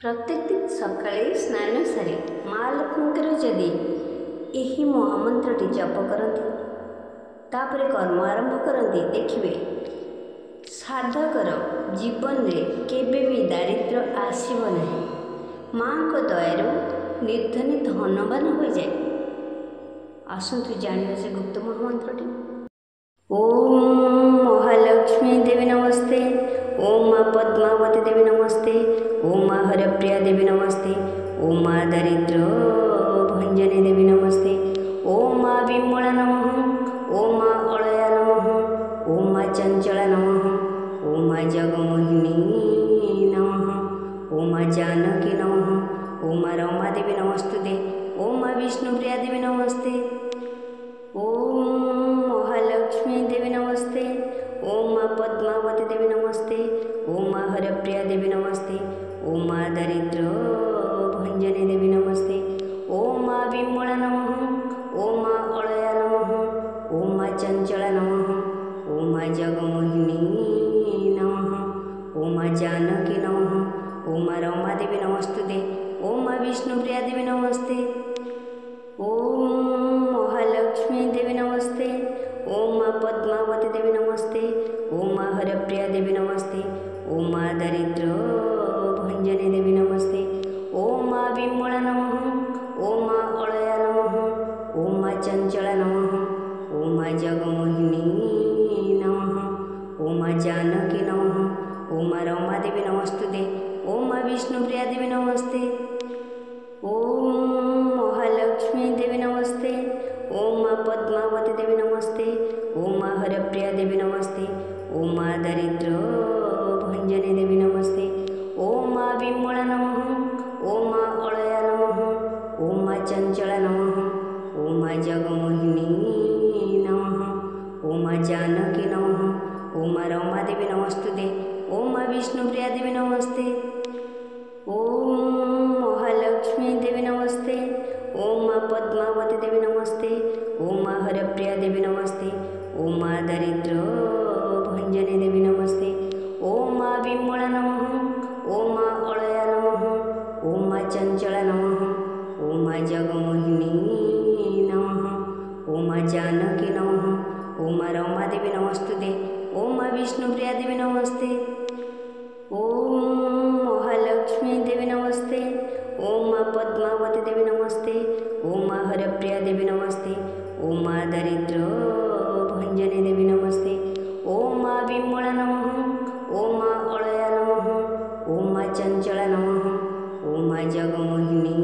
प्रत्येक दिन सकाळे स्नान सारी माँ लक्ष्मीकर जदि यही महामंत्रटी जप करती तापर कर्म आरंभ करती देखिए साधकर जीवन में केबे भी दारिद्र्य आसब नहीं। माँ को दयारू निर्धनी धनवान हो जाए। आसतु जानिए से गुप्त महामंत्रटी। ओम महालक्ष्मी देवी नमस्ते। ओम माँ पद्मावती देवी नमस्ते। ओम माँ हरप्रिया देवी नमस्ते। ओम माँ दरिद्र भंजनी देवी नमस्ते। ओम माँ विमला नमः। ओम माँ अलया नमः। ओम माँ चंचला नमः। ओम माँ जगमोहिनी नमः। ओम माँ जानकी नमः। ओम माँ रमा देवी नमस्तुते। ओम माँ विष्णुप्रिया देवी नमस्ते। ओम महालक्ष्मी देवी नमस्ते। ओम माँ पद्मावती देवी नमस्ते। ओम माँ हरप्रिया देवी नमस्ते। ओम माँ दरिद्र भंजनी देवी नमस्ते। ओम माँ विमला नमः। ओम माँ अलया नमः। ओम माँ चंचला नमः। ओम माँ जगमोहिनी नमः। ओम माँ जानकी नमः। ओम माँ रमा देवी नमस्तुते। ओम माँ विष्णुप्रिया देवी नमस्ते। ओम महालक्ष्मी देवी नमस्ते। ओम माँ पद्मावती देवी नमस्ते। ओम माँ हरप्रिया देवी नमस्ते। ओम माँ दरिद्र भंजनी देवी नमस्ते। ओम माँ विमला नमः। ओम माँ अलया नमः। ओम माँ चंचला नमः। ओम माँ जगमोहिनी नमः। ओम माँ जानकी नमः। ओम माँ रमा देवी नमस्तुते। ओम माँ विष्णुप्रिया देवी नमस्ते। ओम महालक्ष्मी देवी नमस्ते। ओम माँ पद्मावती देवी नमस्ते। ओम माँ हरप्रिया देवी नमस्ते। ओम माँ दरिद्र भंजनी देवी नमस्ते। ओम माँ विमला नमः। ओम माँ अलया नमः। ओम माँ चंचला नमः। ओम माँ जगमोहिनी नमः। ओम माँ जानकी नमः। ओम माँ रमा देवी नमस्तुते। ओम माँ विष्णुप्रिया देवी नमस्ते। ओम महालक्ष्मी देवी नमस्ते। ओम माँ पद्मावती देवी नमस्ते। ओम माँ हरप्रिया देवी नमस्ते। ओम माँ दरिद्र भंजनी देवी नमस्ते। ओम माँ विमला नमः। ओम माँ अलया नमः। ओम माँ चंचला नमः। ओम माँ जगमोहिनी नमः। ओम माँ जानकी नमः। ओम माँ रमा देवी नमस्तुते। ओम माँ विष्णुप्रिया देवी नमस्ते। ओम महालक्ष्मी देवी नमस्ते। ओम माँ पद्मावती देवी नमस्ते। ओम माँ हरप्रिया देवी नमस्ते। ओम माँ दरिद्र भंजनी देवी नमस्ते। ओम माँ विमला नमः। ओम माँ अलया नमः। ओम माँ चंचला नमः। ओम माँ जगमोहिनी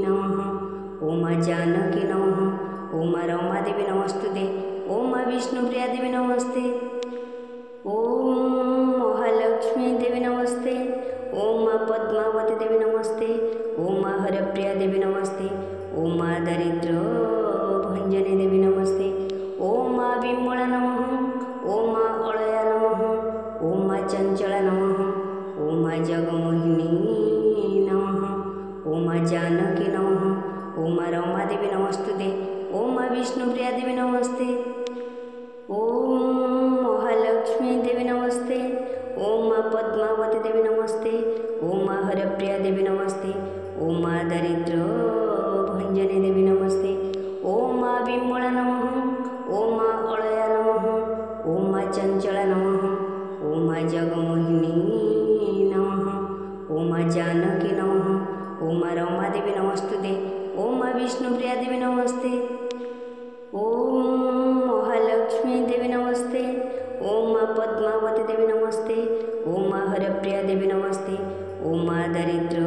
नमः। ओम माँ जानकी नमः। ओम माँ रमा देवी नमस्तुते। ओम माँ विष्णुप्रिया देवी नमस्ते। ओम महालक्ष्मी देवी नमस्ते। ओम माँ पद्मावती देवी नमस्ते। ओम माँ हरप्रिया देवी नमस्ते। ओम माँ दरिद्र भंजनी देवी नमस्ते। ओम माँ विमला नमः। ओम माँ अलया नमः। ओम माँ चंचला नमः। ओम माँ जगमोहिनी नमः। ओम माँ जानकी नमः। ओम माँ रमा देवी नमस्तुते। ओम माँ विष्णुप्रिया देवी नमस्ते। ओम महालक्ष्मी देवी नमस्ते। ओम माँ पद्मावती देवी नमस्ते। ओम माँ हरप्रिया देवी नमस्ते। ओम माँ दरिद्र भंजनी देवी नमस्ते। ओम माँ विमला नमः। ओम माँ अलया नमः। ओम माँ चंचला नमः। ओम माँ जगमोहिनी नमः। ओम माँ जानकी नमः। ओम माँ रमा देवी नमस्तुते। ओम माँ विष्णुप्रिया देवी नमस्ते। ओम महालक्ष्मी देवी नमस्ते। ओम माँ पद्मावती देवी नमस्ते। ओम माँ हरप्रिया देवी नमस्ते। ओम माँ दरिद्र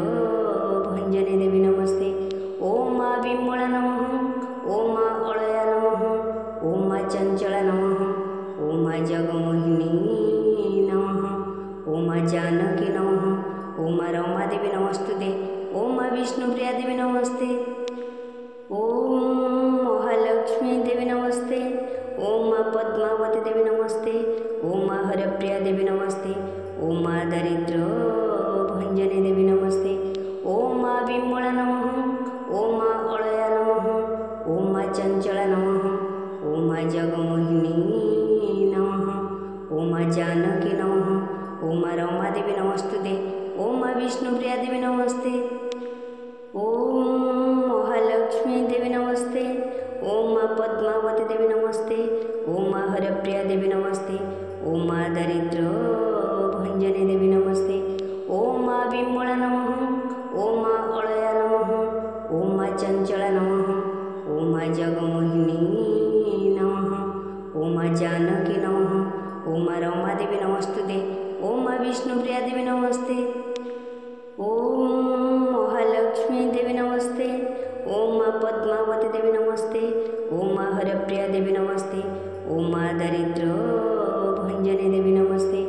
भंजनी देवी नमस्ते। ओम माँ विमला नमः। ओम माँ अलया नमः। ओम माँ चंचला नमः। ओम माँ जगमोहिनी नमः। ओम माँ जानकी नमः। ओम माँ रमा देवी नमस्तुते। ओम माँ विष्णुप्रिया देवी नमस्ते। ओम महालक्ष्मी देवी नमस्ते। ओम माँ पद्मावती देवी नमस्ते। ओम माँ हरप्रिया देवी नमस्ते। ओम माँ दरिद्र भंजनी देवी नमस्ते। ओम माँ विमला नमः। ओम माँ अलया नमः। ओम माँ चंचला नमः। ओम माँ जगमोहिनी नमः। ओम माँ जानकी नमः। ओम माँ रमा देवी नमस्तुते। ओम माँ विष्णुप्रिया विष्णुप्रिया देवी नमस्ते। ओम महालक्ष्मी देवी नमस्ते। ओम माँ पद्मावती देवी नमस्ते। ओम माँ हरप्रिया देवी नमस्ते। ओम माँ दरिद्र भंजनी देवी नमस्ते। ओम माँ विमला नमः। ओम माँ अलया नमः। ओम माँ चंचला नमः। ओम माँ जगमोहिनी नमः। ओम माँ जानकी नमः। ओम माँ रमा देवी नमस्तुते। ओम माँ विष्णुप्रिया देवी नमस्ते। ओम महालक्ष्मी देवी नमस्ते। ओम माँ पद्मावती देवी नमस्ते। ओम माँ हरप्रिया देवी नमस्ते। ओम माँ दरिद्र भंजनी देवी नमस्ते।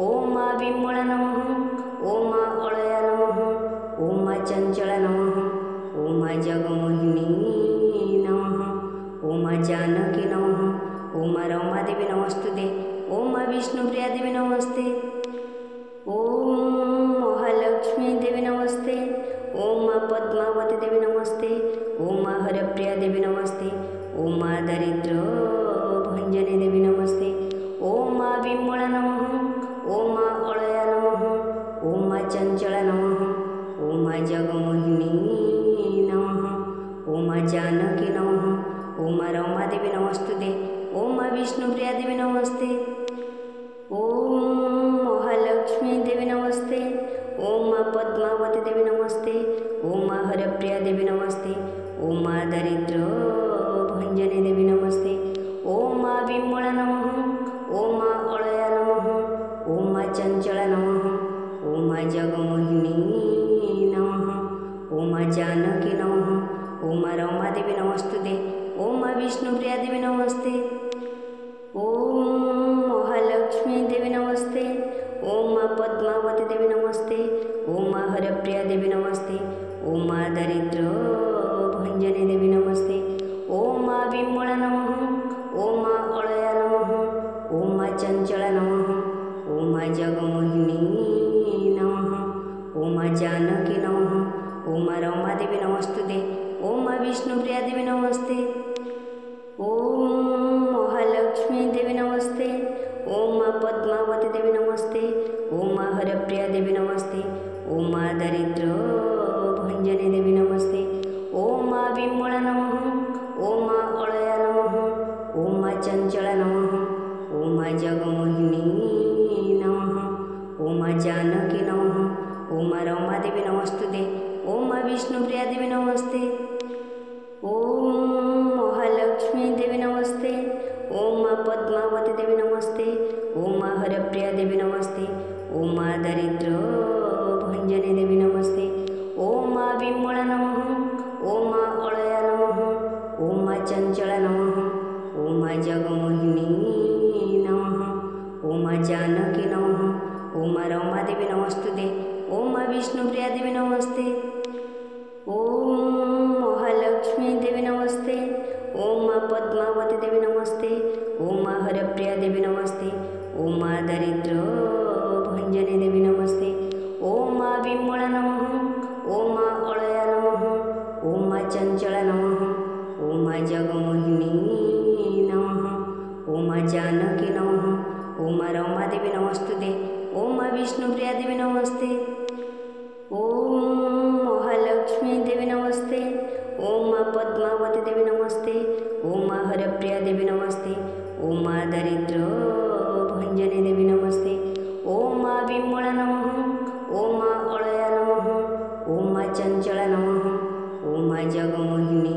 ओम माँ विमला नमः। ओम माँ अलया नमः। ओम माँ चंचला नमः। ओम माँ जगमोहिनी नमः। ओम माँ जानकी नमः। ओम माँ रमा देवी नमस्तुते। ओम माँ विष्णुप्रिया देवी नमस्ते। ओम महालक्ष्मी देवी नमस्ते। ओम माँ पद्मावती देवी नमस्ते। ओम माँ हरप्रिया देवी नमस्ते। ओम माँ दरिद्र भंजनी देवी नमस्ते। ओम माँ विमला नमः। ओम माँ अलया नमः। ओम माँ चंचला नमः। ओम माँ जगमोहिनी नमः। ओम माँ जानकी नमः। ओम माँ रमा देवी नमस्तुते। ओम माँ विष्णुप्रिया देवी नमस्ते। ओम महालक्ष्मी देवी नमस्ते। ओम माँ पद्मावती देवी नमस्ते। ओम माँ हरप्रिया देवी नमस्ते। ओम माँ दरिद्र भंजनी देवी नमस्ते। ओम माँ विमला नमः। ओम माँ अलया नमः। ओम माँ चंचला नमः। ओम माँ जगमोहिनी नमः। ओम माँ जानकी नमः। ओम माँ रमा देवी नमस्तुते। ओम माँ विष्णुप्रिया देवी नमस्ते। ओम महालक्ष्मी देवी नमस्ते। ओम माँ पद्मावती देवी नमस्ते। ओम माँ हरप्रिया देवी नमस्ते। ओम माँ दरिद्र भंजनी देवी नमस्ते। ओम माँ विमला नमः। ओम माँ अलया नमः। ओम माँ चंचला नमः। ओम माँ जगमोहिनी नमः। ओम माँ जानकी नमः। ओम माँ रमा देवी नमस्तुते। ओम माँ विष्णुप्रिया देवी नमस्ते। ओम महालक्ष्मी देवी नमस्ते। ओम माँ पद्मावती देवी नमस्ते। ओम माँ हरप्रिया देवी नमस्ते। ओम माँ दरिद्र भंजनी देवी नमस्ते। ओम माँ विमला नमः। ओम माँ अलया नमः। ओम माँ चंचला नमः। ओम माँ जगमोहिनी नमः। ओम माँ जानकी नमः। ओम माँ रमा देवी नमस्तुते। ओम माँ विष्णुप्रिया देवी नमस्ते। ओम महालक्ष्मी देवी नमस्ते। ओम माँ पद्मावती देवी नमस्ते। ओम माँ हरप्रिया देवी नमस्ते। ओम माँ दरिद्र भंजनी देवी नमस्ते। ओम माँ विमला नमः। ओम माँ अलया नमः। ओम माँ चंचला नमः। ओम माँ जगमोहिनी नमः। ओम माँ जानकी नमः। ओम माँ रमा देवी नमस्तुते। ओम माँ विष्णुप्रिया देवी नमस्ते। ओम महालक्ष्मी देवी नमस्ते। ओम माँ पद्मावती देवी नमस्ते। ओम माँ हरप्रिया देवी नमस्ते। ओम माँ दरिद्र भंजनी देवी नमस्ते। ओम माँ विमला नमः। ओम माँ अलया नमः। ओम माँ चंचला नमः। ओम माँ जगमोहिनी नमः। ओम माँ जानकी नमः। ओम माँ रमा देवी नमस्तुते। ओम माँ विष्णुप्रिया देवी नमस्ते। ओम महालक्ष्मी देवी नमस्ते। ओम माँ पद्मावती देवी नमस्ते। ओम माँ हरप्रिया देवी नमस्ते। ओम माँ दरिद्र भंजनी देवी नमस्ते। ओम माँ विमला नमः। ओम माँ अलया नमः। ओम माँ चंचला नमः। ओम माँ जगमोहिनी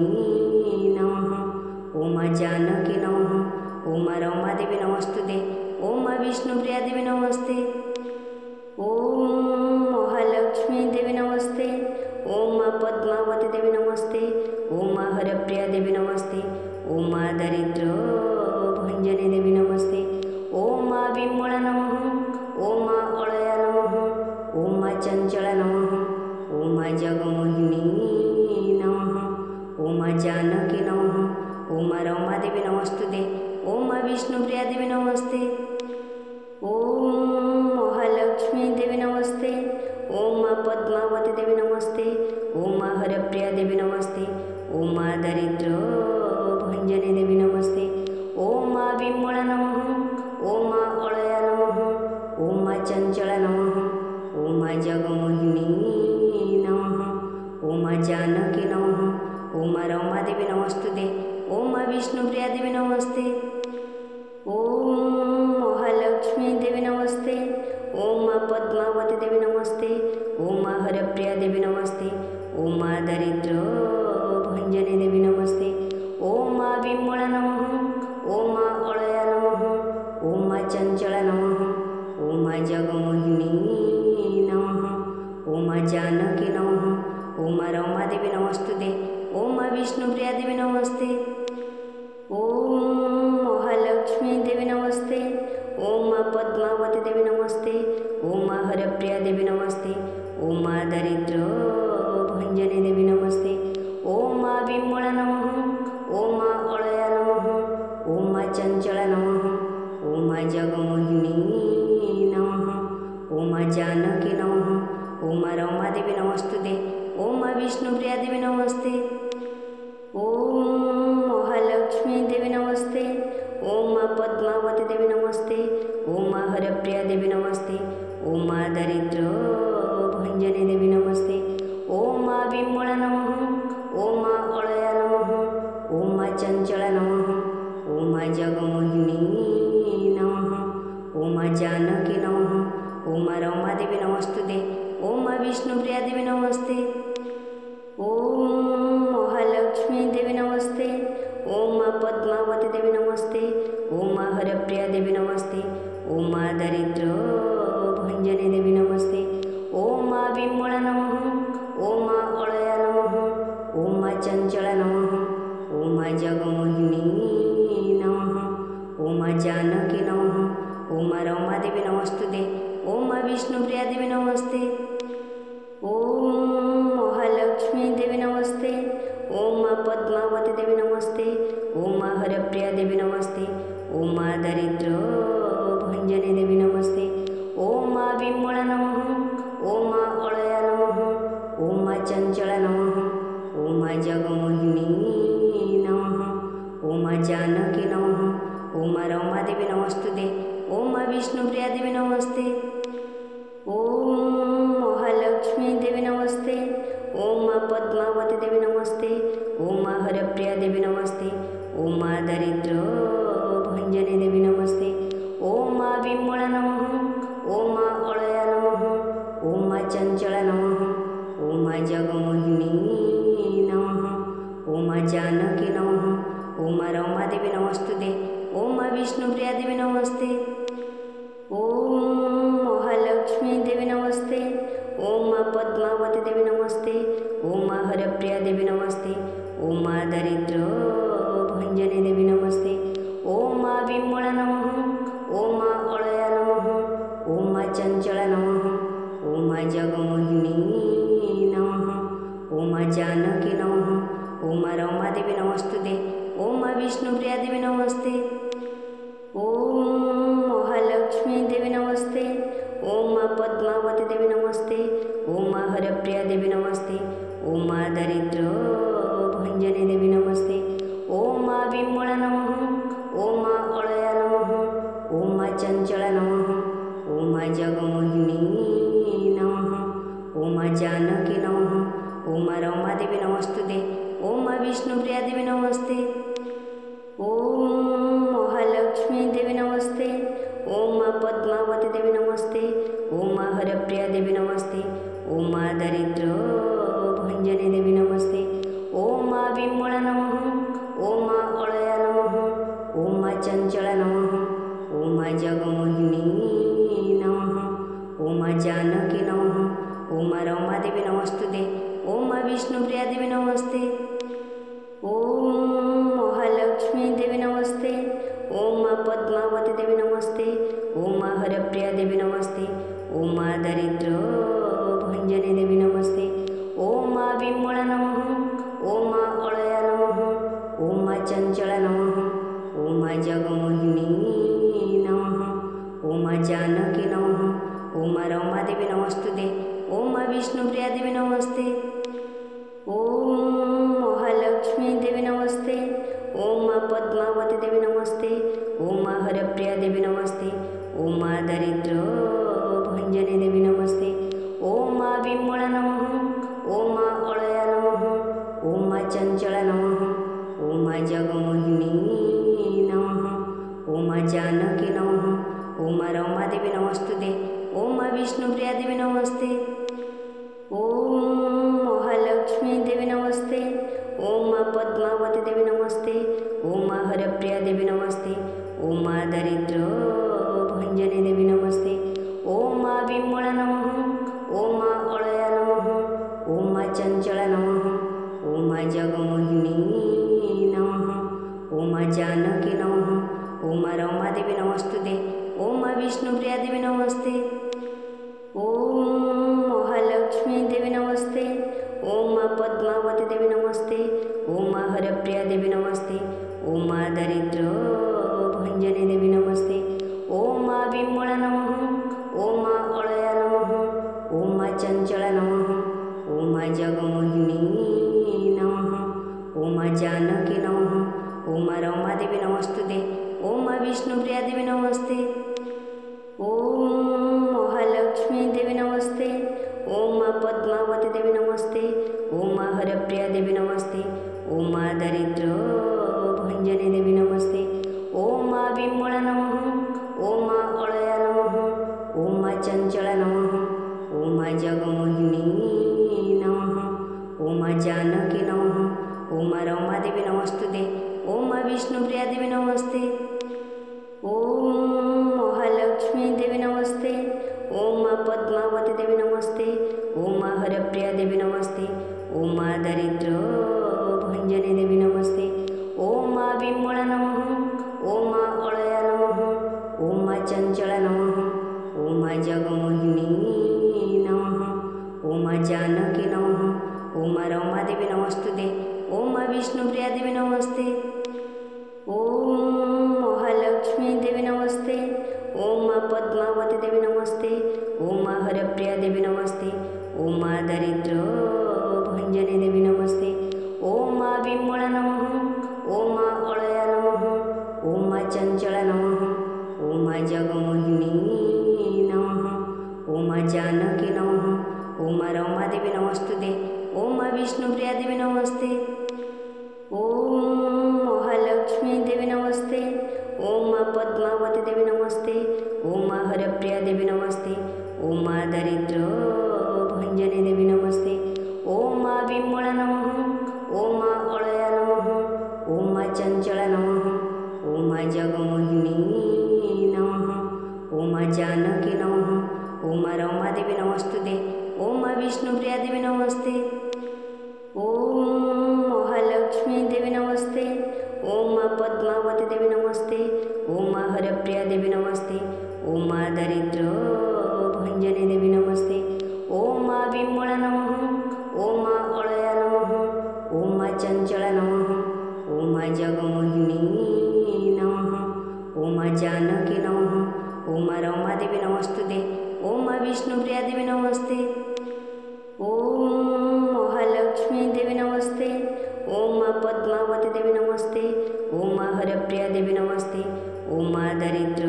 नमः। ओम माँ जानकी नमः। ओम माँ रमा देवी नमस्तुते। ओम माँ विष्णुप्रिया देवी नमस्ते। ओम महालक्ष्मी देवी नमस्ते। ओम माँ पद्मावती देवी नमस्ते। ओम माँ हरप्रिया देवी नमस्ते। ओम माँ दरिद्र भंजनी देवी नमस्ते। ओम माँ विमला नमः। ओम माँ अलया नमः। ओम माँ चंचला नमः। ओम माँ जगमोहिनी नमः। ओम माँ जानकी नमः। ओम माँ रमा देवी नमस्तुते। ओम माँ विष्णुप्रिया देवी नमस्ते। ओम महालक्ष्मी देवी नमस्ते। ओम माँ पद्मावती देवी नमस्ते। ओम माँ हरप्रिया देवी नमस्ते। ओम माँ दरिद्र भंजनी देवी नमस्ते। ओम माँ विमला नमः। ओम माँ अलया नमः। ओम माँ चंचला नमः। ओम माँ जगमोहिनी ओम हरप्रिया देवी नमस्ते। ओम दरिद्र भंजने देवी नमस्ते। ओम विमला नमः। ओम अलया नमः। ओम चंचला नमः। ओम जगमोहिनी नमः। ओम जानकी नमः। ओम रमा देवी नमस्तुते। ओम विष्णुप्रिया देवी नमस्ते। ओम महालक्ष्मी देवी नमस्ते। ओम पद्मावती देवी नमस्ते। ओम हरप्रिया देवी नमस्ते। ओम दरिद्र भंजने देवी नमस्ते। ओम विमला नमः। ओम अलया नमः। ओम चंचला नमः। ओम जगमोहिनी नमः। ओम जानकी नमः। ओम रमा देवी नमस्तुते। ओम विष्णुप्रिया देवी नमस्ते। ओम महालक्ष्मी देवी नमस्ते। ओम पद्मावती देवी नमस्ते। ओम हरप्रिया देवी नमस्ते। ओम दरिद्र भंजने देवी नमस्ते। ओम विमला नमः। ओम अलया नमः। ओम चंचला नमः। ओम जगमोहिनी नमः। ओम जानकी नमः। ओम रमा देवी नमस्तुते। ओम विष्णुप्रिया देवी नमस्ते। ओम महालक्ष्मी देवी नमस्ते। ओम पद्मावती देवी नमस्ते। ओम हरप्रिया देवी नमस्ते। ओम दरिद्र भंजने देवी नमस्ते। ओम विमला नमः। ओम अलया नमः। ओम चंचला नमः। ओम जगमोहिनी नमः। ओम जानकी नमः। ओम रमा देवी नमस्तुते। ओम विष्णुप्रिया देवी नमस्ते। ओम महालक्ष्मी देवी नमस्ते। ओम पद्मावती देवी नमस्ते। ओम हरप्रिया देवी नमस्ते। ओम दरिद्र भंजने देवी नमस्ते। ओम विमला नमः। ओम अलया नमः। ओम चंचला नमः। ओम जगमोहिनी नमः। ओम जानकी नमः। ओम रमा देवी नमस्तुते। ओम विष्णुप्रिया देवी नमस्ते। ओम महालक्ष्मी देवी नमस्ते। ओम पद्मावती देवी नमस्ते। ओम हरप्रिया देवी नमस्ते। ओम दरिद्र भंजने देवी नमस्ते। ओम विमला नमः। ओम अलया नमः। ओम चंचला नमः। ओम जगमोहिनी नमः। ओम जानकी नमः। ओम रमा देवी नमस्तुते। ओम विष्णुप्रिया देवी नमस्ते। ओम महालक्ष्मी देवी नमस्ते। ओम पद्मावती देवी नमस्ते। ओम हरप्रिया देवी नमस्ते। ओम दरिद्र भंजने देवी नमस्ते। ओम विमला नमः। ओम अलया नमः। ओम चंचला नमः। ओम जगमोहिनी नमः। ओम जानकी नमः। ओम रमा देवी नमस्तुते। ओम विष्णुप्रिया देवी नमस्ते। ओम महालक्ष्मी देवी नमस्ते। ओम पद्मावती देवी नमस्ते। ओम हरप्रिया देवी नमस्ते। ओम दरिद्र भंजने देवी नमस्ते। ओम विमला नमः। ओम अलया नमः। ओम चंचला नमः। ओम जगमोहिनी नमः। ओम जानकी नमः। ओम रमा देवी नमस्तुते। ओम विष्णुप्रिया देवी नमस्ते। ओम महालक्ष्मी देवी नमस्ते। ओम पद्मावती देवी नमस्ते। ओम हरप्रिया देवी नमस्ते। ओम दरिद्र भंजने देवी नमस्ते। ओम विमला नमः। ओम अलया नमः। ओम चंचला नमः। ओम जगमोहिनी नमः। ओम जानकी नमः। ओम रमा देवी नमस्तुते। ओम विष्णुप्रिया देवी नमस्ते। ओम महालक्ष्मी देवी नमस्ते। ओम पद्मावती देवी नमस्ते। ओम हरप्रिया देवी नमस्ते। ओम दरिद्र भंजने देवी नमस्ते। ओम विमला नमः। ओम अलया नमः। ओम चंचला नमः। ओम जगमोहिनी नमः। ओम जानकी नमः। ओम रमा देवी नमस्तुते। ओम विष्णुप्रिया देवी नमस्ते। ओम महालक्ष्मी देवी नमस्ते। ओम पद्मावती देवी नमस्ते। ओम हरप्रिया देवी नमस्ते। ओम दरिद्र भंजने देवी नमस्ते। ओम विमला नमः। ओम अलया नमः। ओम चंचला नमः। ओम जगमोहिनी नमः। ओम जानकी नमः। ओम रमा देवी नमस्तुते। ओम विष्णुप्रिया देवी नमस्ते। हरप्रिया देवी नमस्ते। ओम मा दरिद्र भंजने देवी नमस्ते। ओम मा विमला नमः। ओम मा अळया नमः। ओम मा चंचला नमः। ओम मा जगमोहिनी नमः। ओम मा जानकी नमः। ओम मा रमा देवी नमस्तुते। ओम मा विष्णुप्रिया देवी नमस्ते। ओम महालक्ष्मी देवी नमस्ते। ओम मा पद्मावती देवी नमस्ते। ओम मा हरप्रिया देवी नमस्ते। ओम मा दरिद्र भंजने देवी नमस्ते। ओम मा विमला नमः। ओम मा अळया नमः। ओम मा चंचला नमः। ओम मा जगमोहिनी नमः। ओम मा जानकी नमः। ओम मा रमा देवी नमस्तुते। ओम मा विष्णुप्रिया देवी नमस्ते। ओम महालक्ष्मी देवी नमस्ते। ओम मा पद्मावती देवी नमस्ते। ओम मा हरप्रिया देवी नमस्ते। ओम मा दरिद्र भंजने देवी नमस्ते। ओम मा विमला नमः। ओम मा अळया नमः। ओम मा चंचला नमः। ओम मा जगमोहिनी नमः। ओम मा जानकी नमः। ओम मा रमा देवी नमस्तुते। ओम मा विष्णुप्रिया देवी नमस्ते। ओम महालक्ष्मी देवी नमस्ते। ओम मा पद्मावती देवी नमस्ते। ओम मा हरप्रिया देवी नमस्ते। ओम मा दरिद्र भंजने देवी नमस्ते। ओम मा विमला नमः। ओम मा अळया नमः। ओम मा चंचला नमः। ओम मा जगमोहिनी नमः। ओम मा जानकी नमः। ओम मा रमा देवी नमस्तुते। ओम मा विष्णुप्रिया देवी नमस्ते। ओम महालक्ष्मी देवी नमस्ते। ओम मा पद्मावती देवी नमस्ते। ओम मा हरप्रिया देवी नमस्ते। ओम मा दरिद्र भंजने देवी नमस्ते। ओम मा विमला नमः। ओम मा अळया नमः। ओम मा चंचला नमः। ओम मा जगमोहिनी नमः। ओम मा जानकी नमः। ओम मा रमा देवी नमस्तुते। ओम मा विष्णुप्रिया देवी नमस्ते। ओम महालक्ष्मी देवी नमस्ते। ओम मा पद्मावती देवी नमस्ते। ओम मा हरप्रिया देवी नमस्ते। ओम मा दरिद्र भंजने देवी नमस्ते। ओम मा विमला नमः। ओम मा अळया नमः। ओम मा चंचला नमः। ओम मा जगमोहिनी नमः। ओम मा जानकी नमः। ओम मा रमा देवी नमस्तुते। ओम मा विष्णुप्रिया देवी नमस्ते। ओम महालक्ष्मी देवी नमस्ते। ओम मा पद्मावती देवी नमस्ते। ओम मा हरप्रिया देवी नमस्ते। ओम मा दरिद्र भंजने देवी नमस्ते। ओम मा विमला नमः। ओम मा अळया नमः। ओम मा चंचला नमः। ओम मा जगमोहिनी नमः। ओम मा जानकी नमः। ओम मा रमा देवी नमस्तुते। ओम मा विष्णुप्रिया देवी नमस्ते। ओम महालक्ष्मी देवी नमस्ते। ओम मा पद्मावती देवी नमस्ते। ओम मा हरप्रिया देवी नमस्ते। ओम मा दरिद्र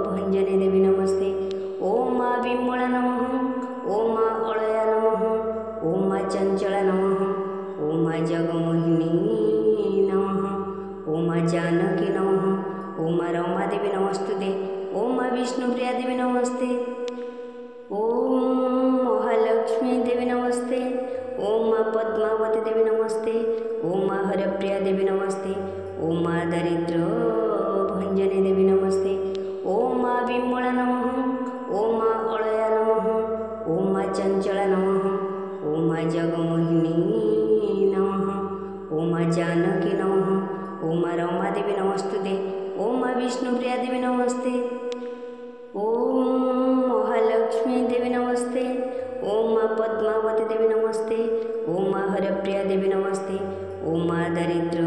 भंजने देवी नमस्ते। ओम मा विमला नमः। ओम मा अळया नमः। ओम मा चंचला नमः। ओम मा जगमोहिनी नमः। ओम मा जानकी नमः। ओम मा रमा देवी नमस्तुते। ओम मा विष्णुप्रिया देवी नमस्ते। ओम महालक्ष्मी देवी नमस्ते। ओम मा पद्मावती देवी नमस्ते। ओम मा हरप्रिया देवी नमस्ते। ओम मा दरिद्र भंजने देवी नमस्ते। ओम मा विमला नमः। ओम मा अळया नमः। ओम मा चंचला नमः। ओम मा जगमोहिनी नमः। ओम मा जानकी नमः। ओम मा रमा देवी नमस्तुते। ओम मा विष्णुप्रिया देवी नमस्ते। ओम महालक्ष्मी देवी नमस्ते। ओम मा पद्मावती देवी नमस्ते। ओम मा हरप्रिया देवी नमस्ते। ओम मा दरिद्र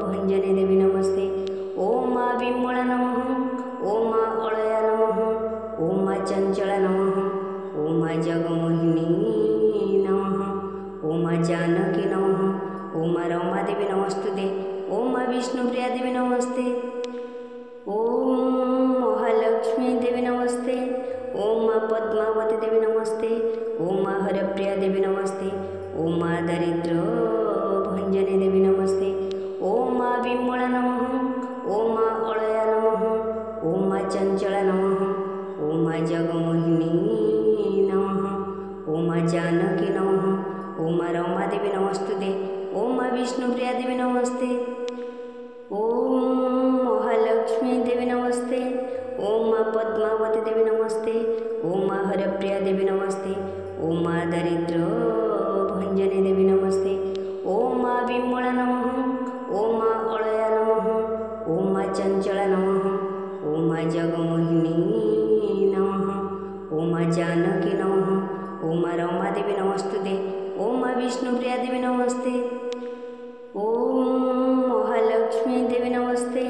भंजने देवी नमस्ते। ओम मा विमला नमः। ओम मा अळया नमः। ओम मा चंचला नमः। ओम मा जगमोहिनी नमः। ओम मा जानकी नमः। ओम मा रमा देवी नमस्तुते। ओम मा विष्णुप्रिया देवी नमस्ते। ओम महालक्ष्मी देवी नमस्ते। ओम मा पद्मावती देवी नमस्ते। ओम मा हरप्रिया देवी नमस्ते। ओम मा दरिद्र भंजने देवी नमस्ते। ओम मा विमला नमः। ओम मा अळया नमः। ओम मा चंचला नमः। ओम मा जगमोहिनी नमः। ओम मा जानकी नमः। ओम मा रमा देवी नमस्तुते। ओम मा विष्णुप्रिया देवी नमस्ते। ओम दरिद्र भंजने देवी नमस्ते। ओम मा बिंबळ नमः। ओम मा अळया नमः। ओम मा चंचला नमः। ओम मा जगमोहिनी नमः। ओम मा जानकी नमः। ओम मा रमादेवी नमस्तुते। ओम मा विष्णुप्रिया देवी नमस्ते। ओम महालक्ष्मी देवी नमस्ते।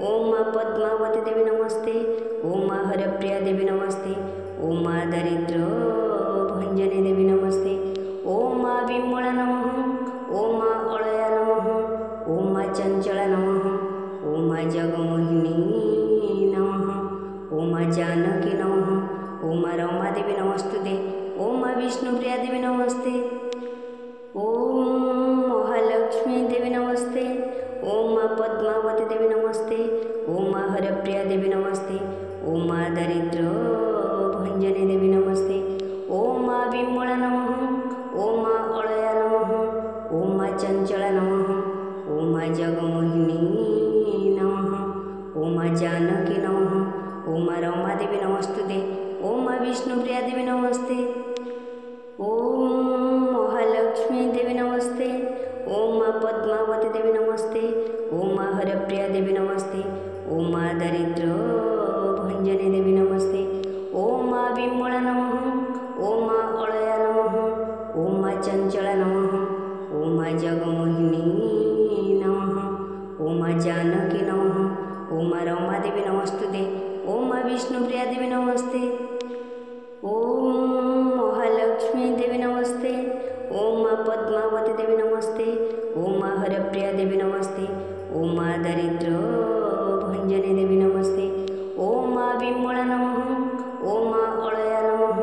ओम मा पद्मावती देवी नमस्ते। ओम मा हरप्रिया देवी नमस्ते। ओम मा दरिद्र भंजने देवी नमस्ते। ओम मा बिंबळ नमः। ओम मा अळया नमः। ओम मा चंचला नमः। ओम मा जगमोहिनी नमः। ओम मा जानकी नमः। ओम मा रमादेवी नमस्तुते। ओम मा विष्णुप्रिया देवी नमस्ते। ओम महालक्ष्मी देवी नमस्ते। ओम मा पद्मावती देवी नमस्ते। ओम मा हरप्रिया देवी नमस्ते। ओम मा दरिद्र भंजने देवी नमस्ते। ओम मा बिंबळ नमः। ओम मा अळया नमः। ओम मा चंचला नमः। ओम मा जगमोहिनी नमः। ओम मा जानकी नमः। ओम मा रमादेवी नमस्तुते। ओम मा विष्णुप्रिया देवी नमस्ते। ओम महालक्ष्मी देवी नमस्ते। ओम मा पद्मावती देवी नमस्ते। ओम मा हरप्रिया देवी नमस्ते। ओम मा दरिद्र भंजने देवी नमस्ते। ओम मा बिंबळ नमः। ओम मा अळया नमः। ओम मा चंचला नमः। ओम मा जगमोहिनी नमः। ओम मा जानकी नमः। ओम मा रमादेवी नमस्तुते। ओम मा विष्णुप्रिया देवी नमस्ते। ओम महालक्ष्मी देवी नमस्ते। ओम मा पद्मावती देवी नमस्ते। ओम मा हरप्रिया देवी नमस्ते। ओम मा दरिद्र भंजने देवी नमस्ते। ओम मा बिंबळ नमः। ओम मा अळया नमः।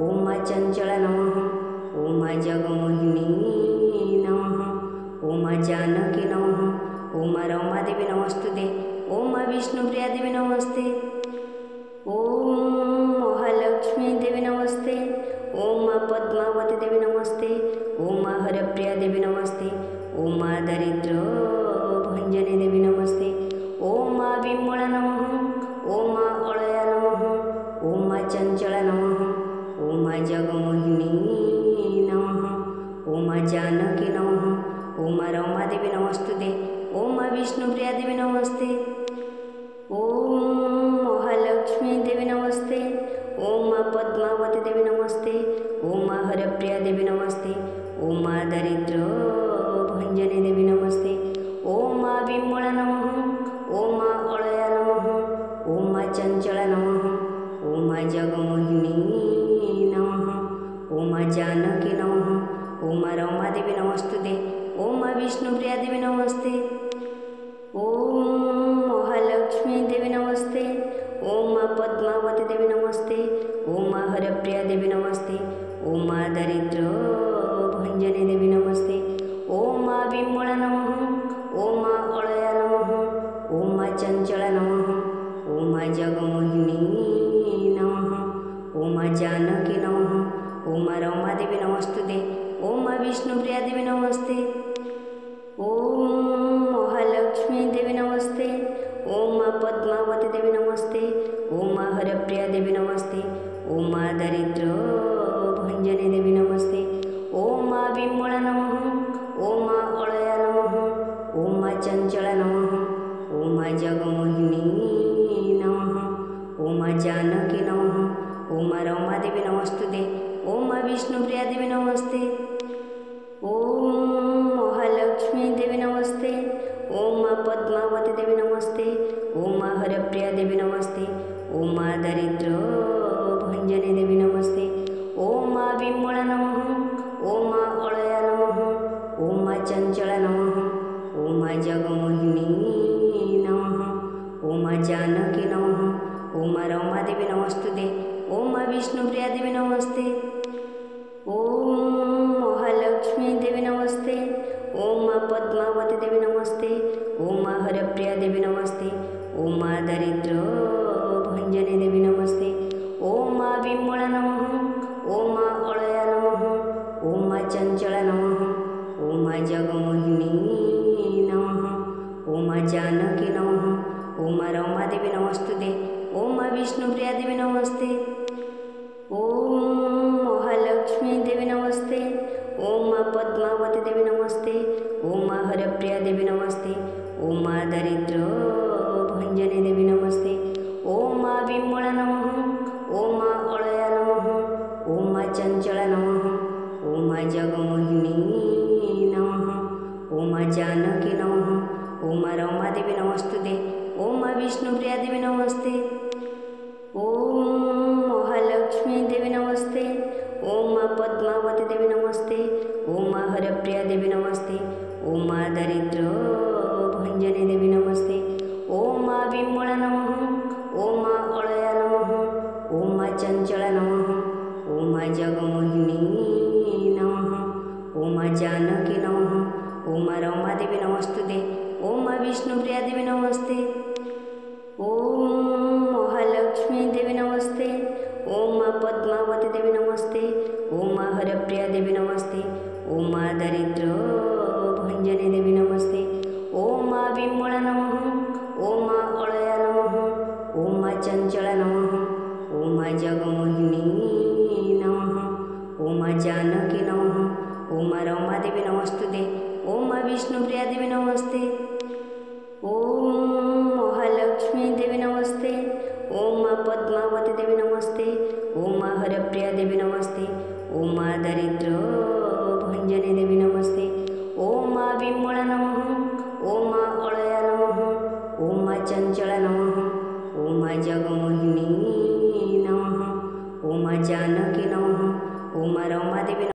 ओम मा चंचला नमः। ओम मा जगमोहिनी नमः। ओम मा जानकी नमः। ओम मा रमादेवी नमस्तुते। ओम मा विष्णुप्रिया देवी नमस्ते। ओम महालक्ष्मी देवी नमस्ते। ओम मा पद्मावती देवी नमस्ते। ओम मा हरप्रिया देवी नमस्ते। ओम मा दरिद्र भंजने देवी नमस्ते। ओम मा बिंबळ नमः। ओम मा अळया नमः। ओम मा चंचला नमः। ओम मा जगमोहिनी नमः। ओम मा जानकी नमः। ओम मा रमादेवी नमस्तुते। ओम मा विष्णुप्रिया देवी नमस्ते। ओम महालक्ष्मी देवी नमस्ते। ओम मा पद्मावती देवी नमस्ते। ओम मा हरप्रिया देवी नमस्ते। ओम मा दरिद्र भंजने देवी नमस्ते। ओम मा बिंबळ नमः। ओम मा अळया नमः। ओम मा चंचला नमः। ओम मा जगमोहिनी नमः। ओम मा जानकी नमः। ओम मा रमादेवी नमस्तुते। ओम मा विष्णुप्रिया देवी नमस्ते। ओम महालक्ष्मी देवी नमस्ते। ओम मा पद्मावती देवी नमस्ते। ओम मा हरप्रिया देवी नमस्ते। ओम मा दरिद्र भंजने देवी नमस्ते। ओम मा बिंबळ नमः। ओम मा अळया नमः। ओम मा चंचला नमः। ओम मा जगमोहिनी नमः। ओम मा जानकी नमः। ओम मा रमादेवी नमस्तुते। ओम मा विष्णुप्रिया देवी नमस्ते। ओम महालक्ष्मी देवी नमस्ते। ओम मा पद्मावती देवी नमस्ते। ओम मा हरप्रिया देवी नमस्ते। ओम मा दरिद्र भंजने देवी नमस्ते। ओम मा बिंबळ नमः। ओम मा अळया नमः। ओम मा चंचला नमः। ओम मा जगमोहिनी नमः। ओम मा जानकी नमः। ओम मा रमादेवी नमस्तुते। ओम मा विष्णुप्रिया देवी नमस्ते। ओम महालक्ष्मी देवी नमस्ते। ओम मा पद्मावती देवी नमस्ते। ओम मा हरप्रिया देवी नमस्ते। ओम मा दरिद्र भंजने देवी नमस्ते। ओम मा बिंबळ नमः। ओम मा अळया नमः। ओम मा चंचला नमः। ओम मा जगमोहिनी नमः। ओम मा जानकी नमः। ओम मा रमादेवी नमस्तुते। ओम मा विष्णुप्रिया देवी नमस्ते। ओम महालक्ष्मी देवी नमस्ते। ओम मा पद्मावती देवी नमस्ते। ओम मा हरप्रिया देवी नमस्ते। ओम मा दरिद्र भंजने देवी नमस्ते। ओम मा बिंबळ नमः। ओम मा अळया नमः। ओम मा चंचला नमः। ओम मा जगमोहिनी नमः। ओम मा जानकी नमः। ओम मा रमादेवी नमस्तुते। ओम मा विष्णुप्रिया देवी नमस्ते। ओम महालक्ष्मी देवी नमस्ते। ओम माँ पद्मावती देवी नमस्ते। ओम माँ हरप्रिया देवी नमस्ते। ओम माँ दरिद्र भंजनी देवी नमस्ते। ओम माँ विमला नमः। ओम माँ अलया नमः। ओम माँ चंचला नमः। ओम माँ जगमोहिनी नमः। ओम माँ जानकी नमः। ओम माँ रमा देवी नमस्तुते। ओम माँ विष्णुप्रिया देवी नमस्ते। ओम महालक्ष्मी देवी नमस्ते। ओम माँ पद्मावती देवी नमस्ते। ओम माँ हरप्रिया देवी नमस्ते। ओम माँ दरिद्र भंजनी देवी नमस्ते। ओम माँ विमला नमः। ओम माँ अलया नमः। ओम माँ चंचला नमः। ओम माँ जगमोहिनी नमः। ओम माँ जानकी नमः। ओम माँ रमा देवी नमस्तुते। ओम माँ विष्णुप्रिया देवी नमस्ते। ओम महालक्ष्मी देवी नमस्ते। ओम माँ पद्मावती देवी नमस्ते। ओम माँ हरप्रिया देवी नमस्ते। ओम माँ दरिद्र भंजनी देवी नमस्ते। ओम माँ विमला नमः। ओम माँ अलया नमः। ओम माँ चंचला नमः। ओम माँ जगमोहिनी नमः। ओम माँ जानकी नमः। ओम माँ रमा देवी नमस्तुते। ओम माँ विष्णुप्रिया देवी नमस्ते। ओम महालक्ष्मी देवी नमस्ते। ओम माँ पद्मावती देवी नमस्ते। ओम माँ हरप्रिया देवी नमस्ते। ओम माँ दरिद्र भंजनी देवी नमस्ते। ओम माँ विमला नमः। ओम माँ अलया नमः। ओम माँ चंचला नमः। ओम माँ जगमोहिनी नमः। ओम माँ जानकी